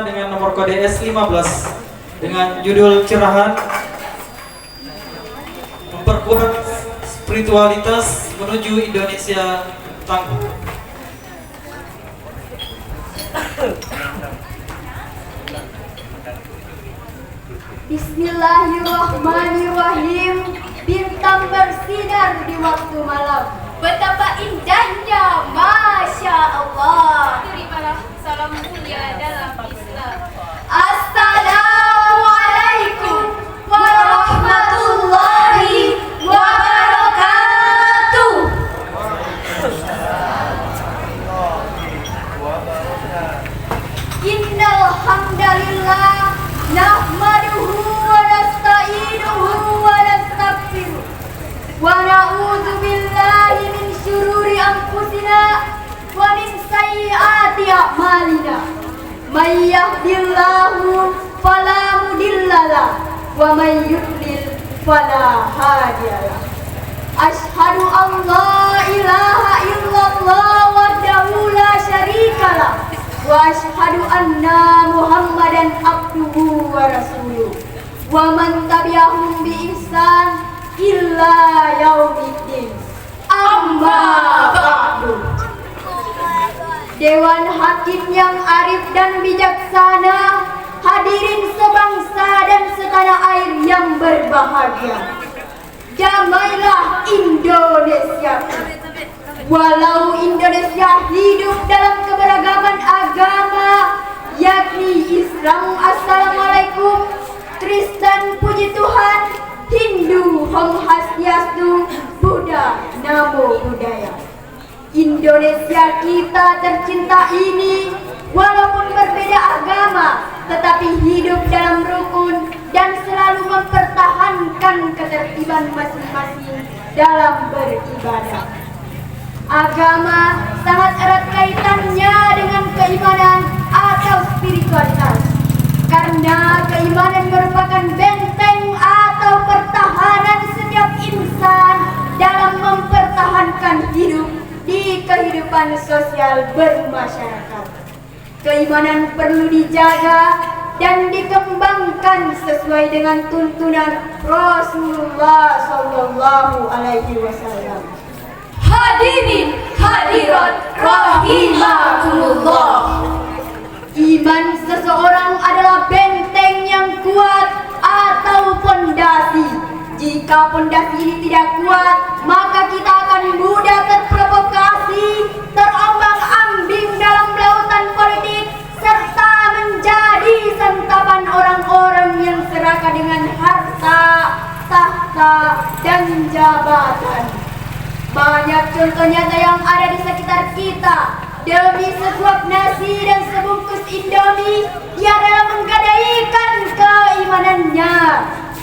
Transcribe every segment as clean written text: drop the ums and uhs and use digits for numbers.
Dengan nomor kode S15 dengan judul Cerahan Memperkuat Spiritualitas Menuju Indonesia Tangguh. Bismillahirrahmanirrahim. Bintang bersinar di waktu malam, betapa indahnya, Masya Allah. Terimalah salam mulia dalam Islam. Assalamualaikum warahmatullahi wabarakatuh. Innal hamdalillah nahmaduhu wa nasta'inuhu wa nastaghfiruh wa na'udzu billahi min syururi anfusina wa min sayyiati a'malina. May yahdihillahu fala mudhillalah wa may yudlil fala hadiyalah. Asyhadu an la ilaha illallah wahdahu la syarikalah wa asyhadu anna Muhammadan abduhu wa rasuluh wa man tabi'ahum bi ihsan illa yaumiddin. Amma ba'du. Dewan Hakim yang arif dan bijaksana, hadirin sebangsa dan setanah air yang berbahagia. Damailah Indonesia. Walau Indonesia hidup dalam keberagaman agama, yakni Islam Assalamualaikum, Kristen Puji Tuhan, Hindu Om Swastiastu, Buddha Namo Buddhaya. Indonesia kita tercinta ini walaupun berbeda agama tetapi hidup dalam rukun dan selalu mempertahankan ketertiban masing-masing dalam beribadah. Agama sangat erat kaitannya dengan keimanan atau spiritualitas, karena keimanan merupakan benteng atau pertahanan setiap insan dalam mempertahankan hidup di kehidupan sosial bermasyarakat. Keimanan perlu dijaga dan dikembangkan sesuai dengan tuntunan Rasulullah Sallallahu Alaihi Wasallam. Hadirin hadirat rahimakumullah. Iman seseorang adalah benteng yang kuat atau pondasi. Jika pondasi ini tidak kuat, maka kita akan mudah terprovokasi, terombang-ambing dalam lautan politik, serta menjadi santapan orang-orang yang serakah dengan harta, tahta, dan jabatan. Banyak contoh nyata yang ada di sekitar kita. Demi sesuap nasi dan sebungkus Indomie, ia dalam menggadaikan keimanannya.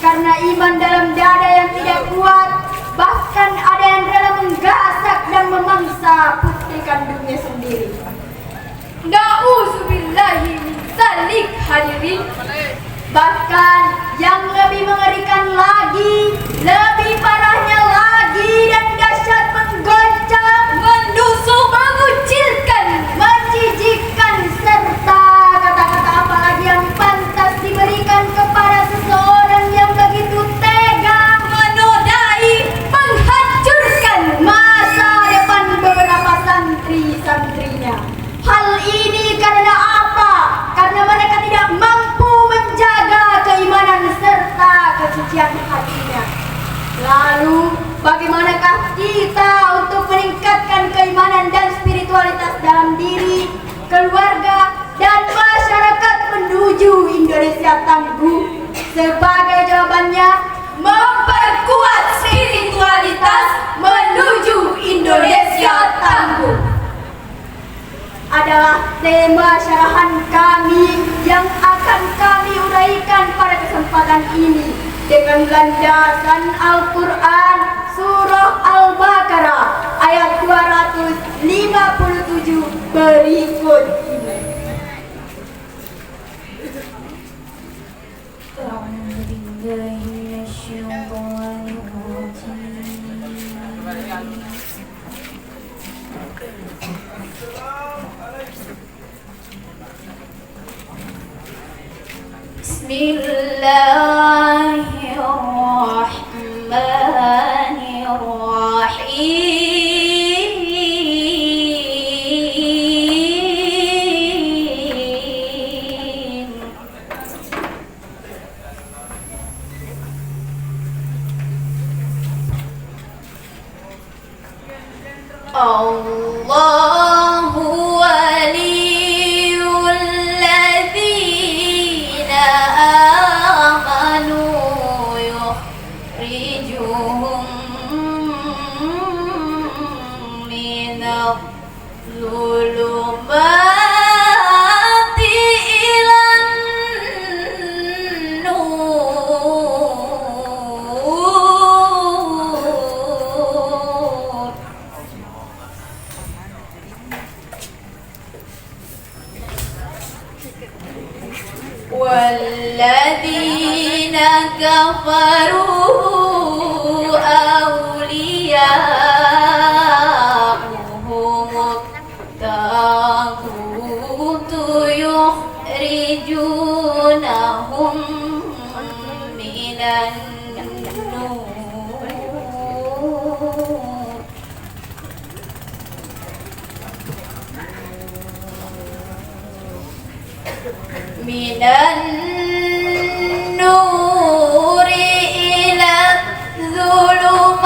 Karena iman dalam dada yang tidak kuat, bahkan ada yang dalam menggasak dan memangsa putri kandungnya sendiri. Na'udzubillahi min dzalik, hadirin. Bahkan yang lebih mengerikan lagi, lebih parahnya lagi dan dahsyat, menggoncang, menusuk, mengucilkan, menjijikkan, serta kata-kata apalagi yang pantas diberikan kepada seseorang yang begitu tega menodai, menghancurkan masa depan beberapa santri-santrinya. Hal ini karena apa? Karena mereka tidak mampu menjaga keimanan serta kesucian hatinya. Lalu, bagaimanakah kita untuk meningkatkan keimanan dan spiritualitas dalam diri, keluarga, dan masyarakat menuju Indonesia tangguh? Sebagai jawabannya, memperkuat spiritualitas menuju Indonesia tangguh adalah tema syarahan kami yang akan kami uraikan pada kesempatan ini dengan landasan Al-Quran Surah Al-Baqarah ayat 257 berikut ini. Bismillahirrahmanirrahim. Allahu waliyul ladzina amanu yukhrijuhum minadh dhulumati ilan nur. والذين كفروا أولياؤهم الطاغوت يخرجونهم من النور من النور إلى الظلمات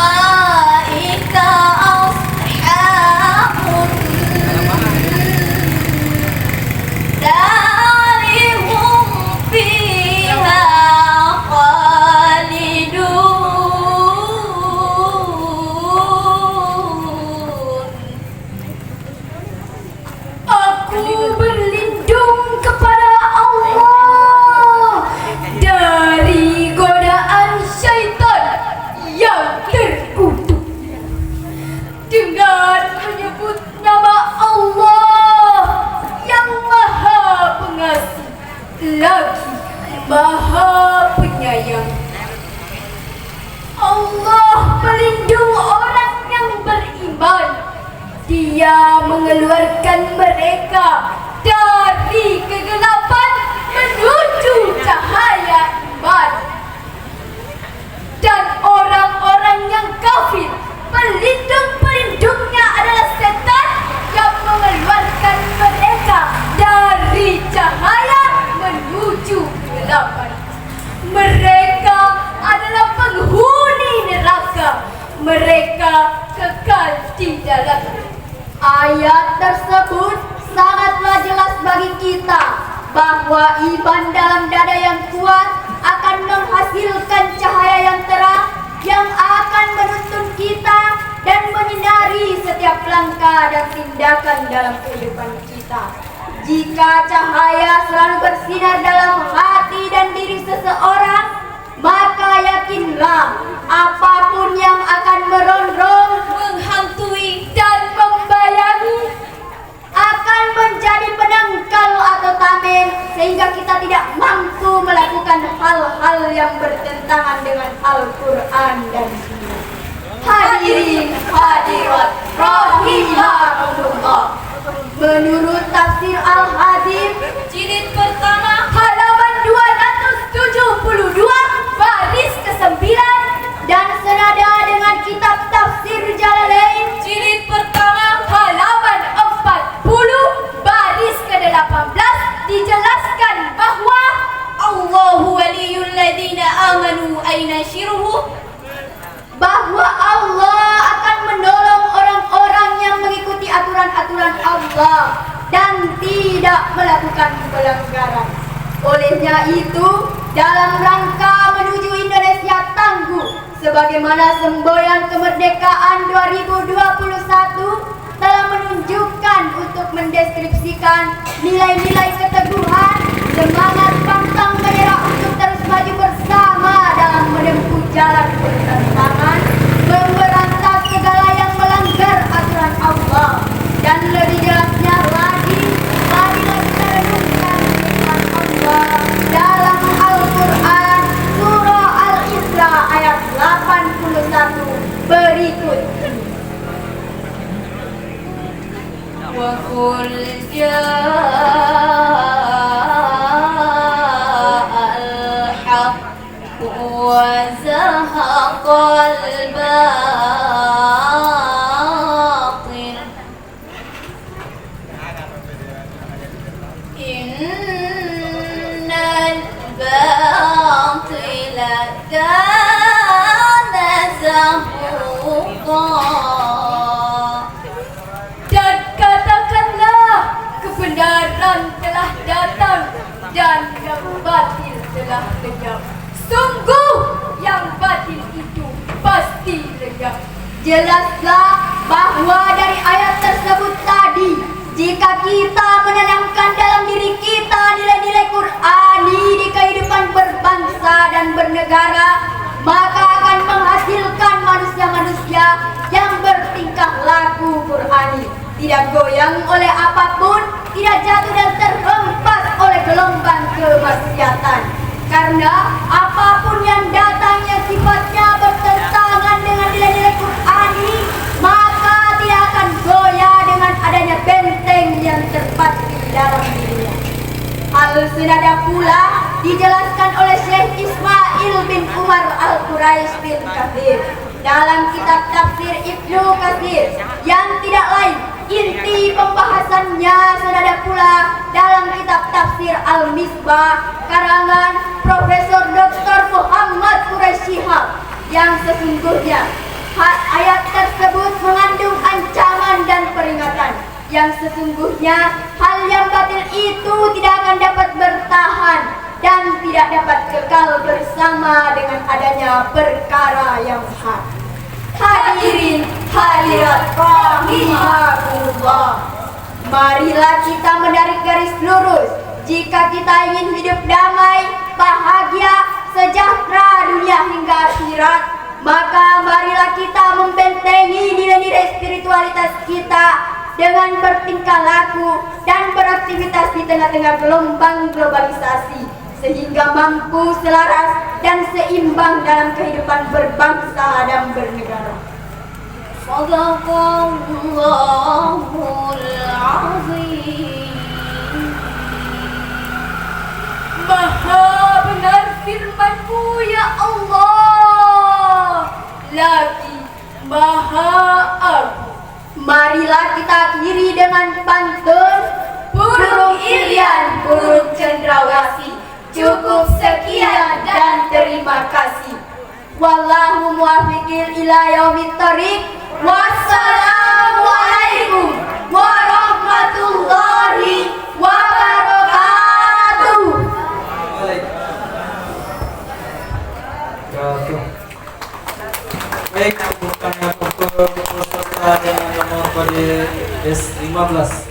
أولئك أصحاب النار هم فيها خالدون. Aku berlindung kepada Allah dari godaan syaitan yang terkutuk dengan menyebut nama Allah yang Maha Pengasih lagi Maha Penyayang. Allah pelindung orang yang beriman. Dia mengeluarkan mereka dari kegelapan menuju cahaya iman. Dan orang-orang yang kafir, pelindung-pelindungnya adalah setan yang mengeluarkan mereka dari cahaya menuju kegelapan. Mereka adalah penghuni neraka. Mereka kekal di dalamnya. Ayat tersebut sangatlah jelas bagi kita bahwa iman dalam dada yang kuat akan menghasilkan cahaya yang terang yang akan menuntun kita dan menyinari setiap langkah dan tindakan dalam kehidupan kita. Jika cahaya selalu bersinar dalam hati dan diri seseorang, maka yakinlah apapun yang akan merongrong, menghantui dan membayangi akan menjadi penangkal atau tameng sehingga kita tidak mampu melakukan hal-hal yang bertentangan dengan Al-Quran dan Sunnah. Hadirin hadirat rahimakumullah. Menurut tafsir Al-Hadim jilid pertama halaman 272 baris ke-9 dan senada dengan kitab tafsir Jalalain jilid pertama halaman 40 baris ke-18 dijelaskan bahwa Allahu waliyul ladzina amanu aina syirhu, bahwa Allah akan menolong orang-orang yang mengikuti aturan-aturan Allah dan tidak melakukan pelanggaran. Olehnya itu, dalam rangka menuju Indonesia tangguh, sebagaimana semboyan kemerdekaan 2021 telah menunjukkan untuk mendeskripsikan nilai-nilai keteguhan, semangat pantang menyerah untuk terus maju bersama dalam menempuh jalan bertentangan, memberantas segala yang melanggar aturan Allah, dan lebih jelasnya lagi, marilah kita renungkan firman Allah dalam وزهق الباطل إن الباطل كان زهوقا. Dan katakanlah kebenaran telah datang dan yang batil telah lenyap. Sungguh yang batil itu pasti lenyap. Jelaslah bahwa dari ayat tersebut tadi, jika kita menanamkan dalam diri kita nilai-nilai Qur'ani di kehidupan berbangsa dan bernegara, maka akan menghasilkan manusia-manusia yang bertingkah laku Qur'ani, tidak goyang oleh apapun, tidak jatuh dan terhempas oleh gelombang kemaksiatan. Karena apapun yang datangnya sifatnya bertentangan dengan nilai-nilai Qur'ani, maka tidak akan goyah dengan adanya benteng yang terpatri dalam dirinya. Hal senada pula dijelaskan oleh Syekh Ismail bin Umar Al-Quraish bin Katsir dalam kitab tafsir Ibnu Katsir yang tidak lain. Inti pembahasannya senada pula dalam kitab tafsir Al-Misbah karangan Profesor Dr. Muhammad Quraish Shihab, yang sesungguhnya ayat tersebut mengandung ancaman dan peringatan, yang sesungguhnya hal yang batil itu tidak akan dapat bertahan dan tidak dapat kekal bersama dengan adanya perkara yang hak. Hadirin hadirat rahimakumullah, marilah kita menarik garis lurus jika kita ingin hidup damai, bahagia, sejahtera dunia hingga akhirat. Maka marilah kita membentengi nilai-nilai spiritualitas kita dengan bertingkah laku dan beraktivitas di tengah-tengah gelombang globalisasi, sehingga mampu selaras dan seimbang dalam kehidupan berbangsa dan bernegara. Sadaqallahul azim. Maha benar firman-Mu ya Allah, lagi Maha Agung. Marilah kita akhiri dengan pantun burung irian, burung cendrawasih. Cukup sekian dan terima kasih. Wallahu muwaffiqil ila yaumit thoriq. Wassalamualaikum warahmatullahi wabarakatuh. Baik, bukannya untuk peserta yang nomor pada S15.